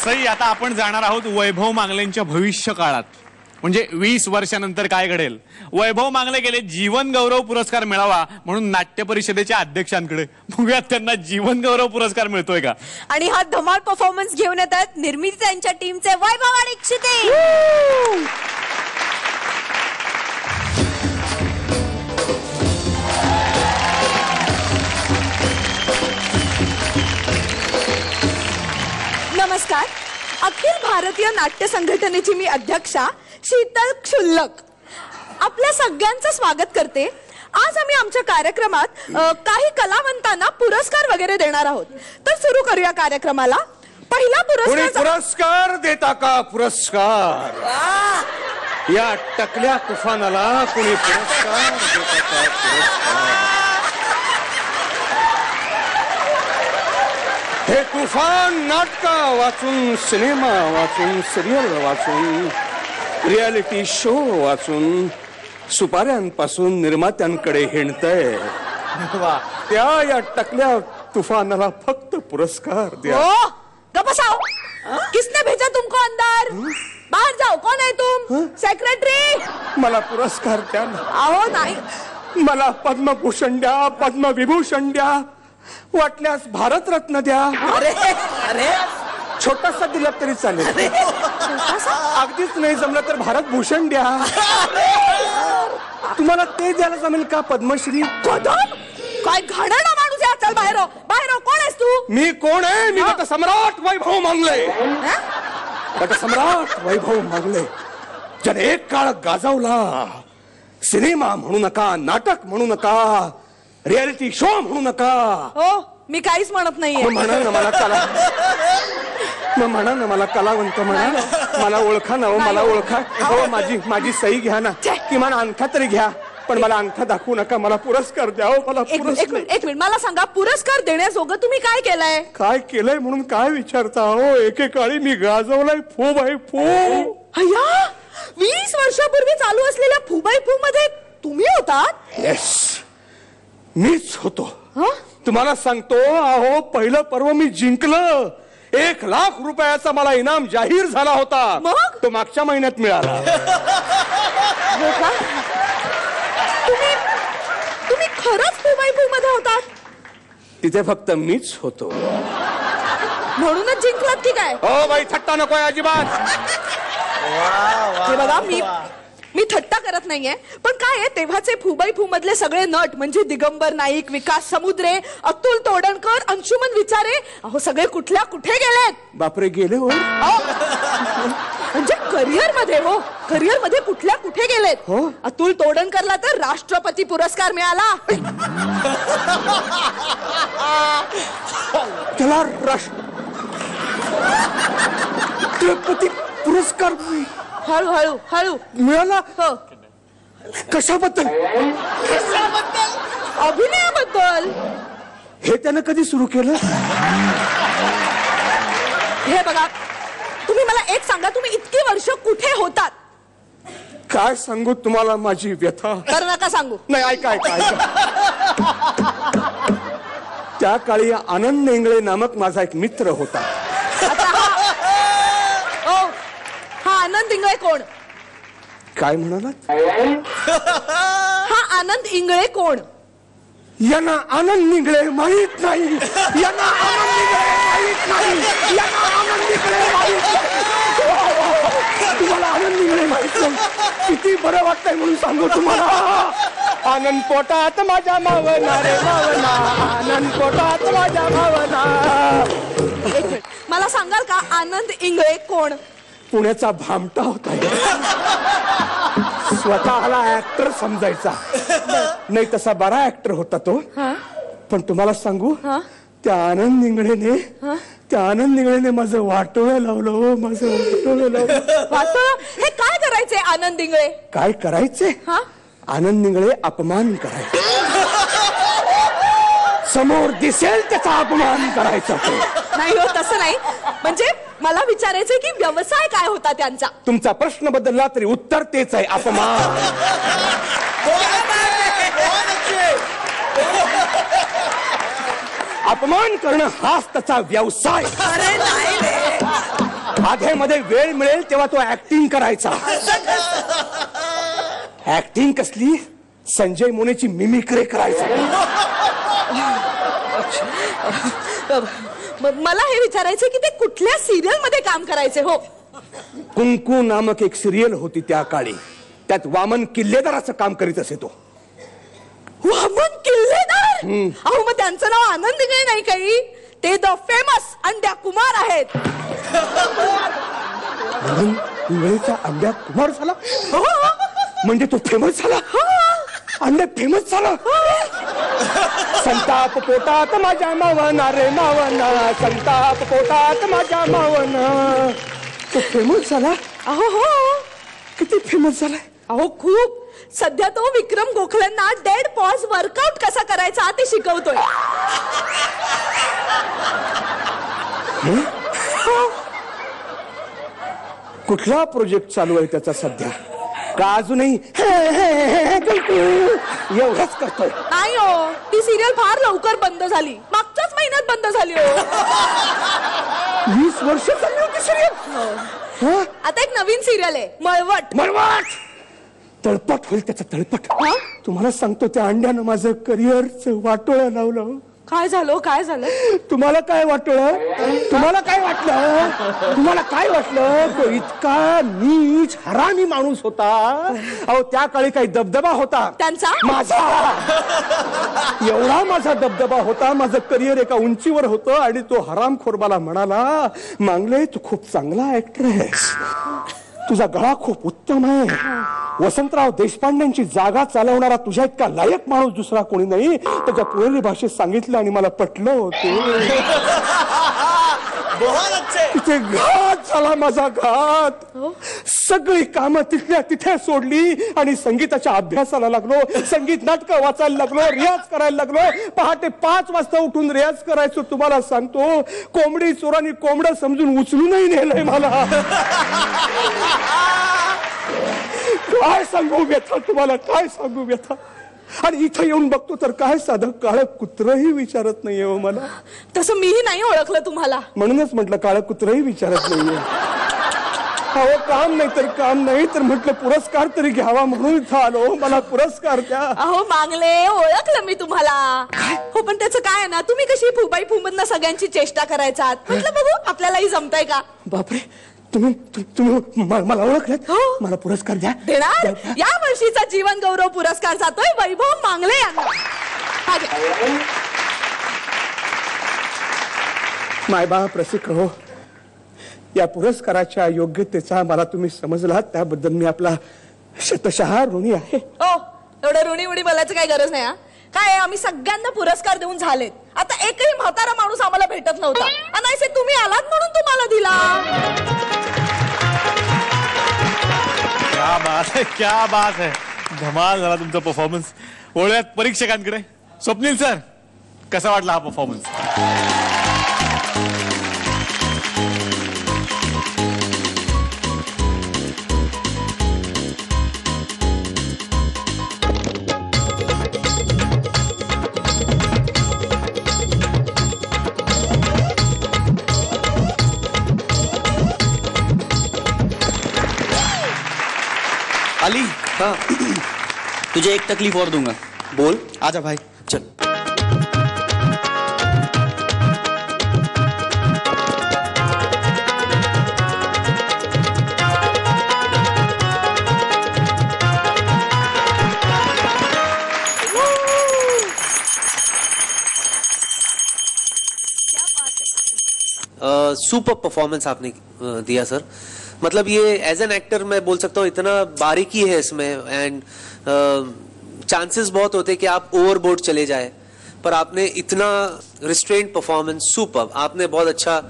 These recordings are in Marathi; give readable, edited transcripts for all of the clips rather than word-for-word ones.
सई आता आपण जाणार आहोत वैभव मांगलेंच्या भविष्य काळात, म्हणजे 20 वर्षानंतर काय घडेल. वैभव मांगले गेले जीवन गौरव पुरस्कार मिळावा म्हणून नाट्य परिषदेच्या अध्यक्षांकडे. बघूयात त्यांना जीवन गौरव पुरस्कार मिळतोय का. आणि हा धमाल परफॉर्मन्स घेऊन येतात निर्मिती त्यांच्या टीमचे वैभव आणि क्षिती. नमस्कार. अखिल भारतीय नाट्य संघटनेची मी अध्यक्षा शीतल क्षुल्लक आपल्या सगळ्यांचं स्वागत करते. आज आम्ही आमच्या कार्यक्रमात काही कलावंतांना पुरस्कार वगैरे देणार आहोत. तर सुरू करूया कार्यक्रमाला. पहिला पुरस्कार देता का. पुरस्कार या टकल्या तुफानाला कोणी पुरस्कार देता का. पुरस्कार हे तुफान नाटक वाचून, सिनेमा वाचून, सिरियल वाचून, रियालिटी शो वाचून सुपाऱ्यांपासून निर्मात्यांकडे हिंडतय. त्या या टकल्या तुफानाला फक्त पुरस्कार द्या. बसाओ. किसने भेजा तुमको अंदर. बाहर जाओ. कौन है तुम. सेक्रेटरी. मला पुरस्कार द्या ना. अहो नाही. मला पद्मभूषण द्या, पद्मविभूषण द्या, वाटल्यास भारतरत्न द्या. अरे अरे छोटासा दिला तरी चालेल. अगदीच नाही जमलं तर भारतभूषण द्या. तुम्हाला ते द्यायला जमेल का. पद्मश्री. काय घाणेरडा माणूस आहे. चल बाहेर हो. बाहेर हो. कोण आहेस तू. मी कोण आहे. मी नटसम्राट वैभव मांगले. नटसम्राट वैभव मांगले ज्याने एक काळ गाजवला. सिनेमा म्हणू नका, नाटक म्हणू नका, रियालिटी शो म्हणू नका. हो मी काहीच म्हणत नाहीये. म्हणा ना मला कला, म्हणा ना मला कलावंत म्हणा. मला ओळखा ना. मला ओळखा. हो माझी सही घ्या ना. किमान अंगठा तरी घ्या. पण मला अंगठा दाखवू नका. मला पुरस्कार द्या. मला एक मिनिट मला सांगा. पुरस्कार देण्याजोगं तुम्ही काय केलंय. काय केलंय म्हणून काय विचारता हो. एकेकाळी मी गाजवलाय फूबाई फू. अय्या 20 वर्षापूर्वी चालू असलेल्या फूबाई फू मध्ये तुम्ही होतात. येस मीच होतो. तुम्हाला सांगतो अहो पहिलं पर्व मी जिंकलं. 1 लाख रुपयाचा मला इनाम जाहीर झाला होता. मग तो मागच्या महिन्यात मिळाला. तुम्ही खरंच फूबाई फू मध्ये होतात. तिथे फक्त मीच होतो. म्हणूनच जिंकलात की काय. हो बाई थट्टा नकोय अजिबात. हे बघा मी थट्टा करत नाहीये. पण काय आहे तेव्हाचे फूबाई फू मधले सगळे नट म्हणजे दिगंबर नाईक, विकास समुद्रे, अतुल तोडणकर, अंशुमन विचारे अहो सगळे कुठल्या कुठे गेलेत. बापरे गेले हो. म्हणजे करिअर मध्ये कुठल्या कुठे गेलेत. अतुल तोडणकरला तर राष्ट्रपती पुरस्कार मिळाला. त्याला राष्ट्रपती पुरस्कार हळू मिळाला. कशाबद्दल. अभिनयाबद्दल. हे त्यानं कधी सुरू केलं. हे बघा तुम्ही मला एक सांगा. तुम्ही इतकी वर्ष कुठे होतात. काय सांगू तुम्हाला माझी व्यथा. तर नका सांगू. नाही ऐका. त्या काळी आनंद इंगळे नामक माझा एक मित्र होता. हा आनंद इंगळे कोण. काय म्हणालात. हा आनंद इंगळे कोण. यांना आनंद इंगळे माहित नाही. यांना आनंद इंगळे माहित नाही. यांना आनंद इंगळे माहित नाही. तुम्हाला आनंद इंगळे माहित नाही. किती बरं वाटतंय म्हणून सांगू तुम्हाला. आनंद पोटात माझ्या मावना रे मावना. आनंद पोटात माझ्या मावना. एक मिनिट मला सांगाल का आनंद इंगळे कोण. पुण्याचा भामटा होता. स्वतःला ऍक्टर समजायचा. नाही तसा बरा ऍक्टर होता तो. पण तुम्हाला सांगू त्या आनंद इंगळेने माझं वाटोळं लावलं. माझं वाटोळं लावलं. हे काय करायचे आनंद इंगळे. काय करायचे. आनंद इंगळे अपमान करायचे. समोर दिसेल त्याचा अपमान करायचा. नाही हो तसं नाही. म्हणजे मला विचारायचंय की व्यवसाय काय होता त्यांचा. तुमचा प्रश्न बदलला तरी उत्तर तेच आहे. अपमान. अपमान करणं हाच त्याचा व्यवसाय. अरे नाही आधेमध्ये वेळ मिळेल तेव्हा तो ऍक्टिंग करायचा. ऍक्टिंग कसली? संजय मोनेची मिमिक्री करायचा. मला हे विचारायचं की ते कुठल्या सिरियल मध्ये काम करायचे हो? कुंकू नामक एक सिरियल होती त्या काळी, त्यात वामन किल्लेदाराचं काम करीत असे तो. वामन किल्लेदार? अहो मग त्यांचं नाव आनंद इंगळे नाही काही? ते द फेमस अंड्या कुमार आहेत. इंगळेचा अंड्या कुमार झाला हो. म्हणजे तो फेमस झाला? अंडे फेमस झाला. संताप पोटात माझ्या मावना रे मावना, संताप पोटात माझ्या मावना. तो फेमस झाला. अहो हो. किती फेमस झालाय अहो खूप. सध्या तो विक्रम गोखलेंना डेड पॉज वर्कआउट कसा करायचा ते शिकवतोय. कुठला प्रोजेक्ट चालू आहे त्याचा सध्या? का अजूनही एवढंच करतोय? नाही हो, ती सिरियल फार लवकर बंद झाली. मागच्याच महिन्यात बंद झाली हो. 20 वर्ष चालली होती सिरियल. आता एक नवीन सिरियल आहे मळवट. मळवट तळपट होईल त्याचं, तळपट. तुम्हाला सांगतो त्या अंड्यानं माझं करिअरचं वाटोळं लावलं. काय झालं? काय झालं? तुम्हाला काय वाटलं? तुम्हाला काय वाटलं? तुम्हाला काय वाटलं? तो इतका नीच हरामी माणूस होता. अहो त्या काळी काही दबदबा होता त्यांचा? माझा. एवढा माझा दबदबा होता, माझं करिअर एका उंचीवर होतं. आणि तो हरामखोर मला म्हणाला, मांगले तू खूप चांगला ऍक्टर आहेस, तुझा गळा खूप उत्तम आहे, वसंतराव देशपांडेंची जागा चालवणारा तुझ्या इतका लायक माणूस दुसरा कोणी नाही. त्याच्या पुणेरी भाषेत सांगितलं आणि मला पटलं होतं. तिथे घात झाला माझा, घात. सगळी कामं तिथल्या तिथे सोडली आणि संगीताच्या अभ्यासाला लागलो. संगीत नाटकं वाचायला लागलो, रियाज करायला लागलो. पहाटे 5 वाजता उठून रियाज करायचो. तुम्हाला सांगतो कोंबडी चोरांनी कोंबडं समजून उचलूनही नेलंय मला. काय सांगू व्यथा तुम्हाला, काय सांगू व्यथा. आणि इथं येऊन बघतो तर काय साधं काळं कुत्रही विचारत नाहीये हो मला. तसं मीही नाही ओळखलं तुम्हाला. म्हणूनच म्हटलं काळं कुत्रही विचारत नाहीये. अहो काम नाही तर काम नाही तर म्हटलं पुरस्कार तरी घ्यावा म्हणून इथं आलो. मला पुरस्कार द्या. अहो मागले ओळखलं मी तुम्हाला. हो पण त्याचं काय आहे ना, तुम्ही कशी फुबाई फुमधनं सगळ्यांची चेष्टा करायचा. म्हटलं बघू आपल्यालाही जमतंय का. बापरे, तुम्ही मला ओळखलं? मला पुरस्कार द्या. देणार. या वर्षीचा जीवन गौरव पुरस्कार जातोय वैभव मांगले यांना. हा घ्या. मायबाप रसिक हो, या पुरस्काराच्या योग्यतेचा मला तुम्ही समजलात त्याबद्दल मी आपला शतशः ऋणी आहे. हो एवढं ऋणी उडी बोलायचं काही गरज नाही. काय आम्ही सगळ्यांना पुरस्कार देऊन झालेत. आता एकही म्हातारा माणूस आम्हाला भेटत नव्हता. अनायसे तुम्ही आलात म्हणून तुम्हाला दिला. क्या बात है, क्या बात है. धमाल झाला तुमचा परफॉर्मन्स. वळूयात परीक्षकांकडे. स्वप्नील सर, कसा वाटला हा परफॉर्मन्स? अली, हाँ तुझे एक तकलीफ और दूंगा. बोल. आजा भाई चल. सुपर परफॉर्मेंस आपने दिया सर. मतलब ये एज एन एक्टर मैं बोल सकता हूँ इतना बारीकी है इसमें. एंड चांसेस बहुत होते कि आप ओवरबोर्ड चले जाए, पर आपने इतना रिस्ट्रेंट परफॉर्मेंस. सुपर. आपने बहुत अच्छा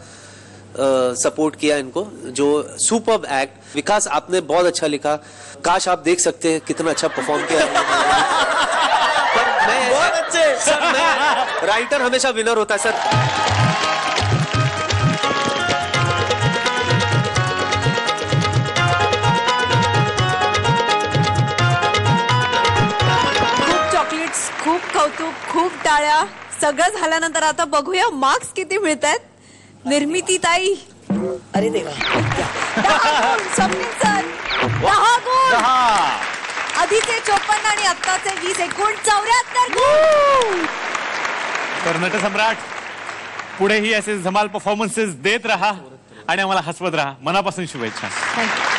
सपोर्ट किया इनको. जो सुपर एक्ट. विकास आपने बहुत अच्छा लिखा. काश आप देख सकते हैं कितना अच्छा परफॉर्म किया. पर मैं बहुत अच्छे सर, मैं राइटर हमेशा विनर होता है सर. खूप कौतुक, खूप टाळ्या. सगळं झाल्यानंतर आता बघूया मार्क्स किती मिळतात. निर्मिती ताई अरे देवा. 10 गुण स्वप्नील सर. 10 गुण. 10. आधीचे 54 आणि आत्ताचे 20 एकूण 74 गुण. तर नटसम्राट पुढेही असे धमाल परफॉर्मन्सेस देत राहा आणि आम्हाला हसवत राहा. मनापासून शुभेच्छा. थँक्यू.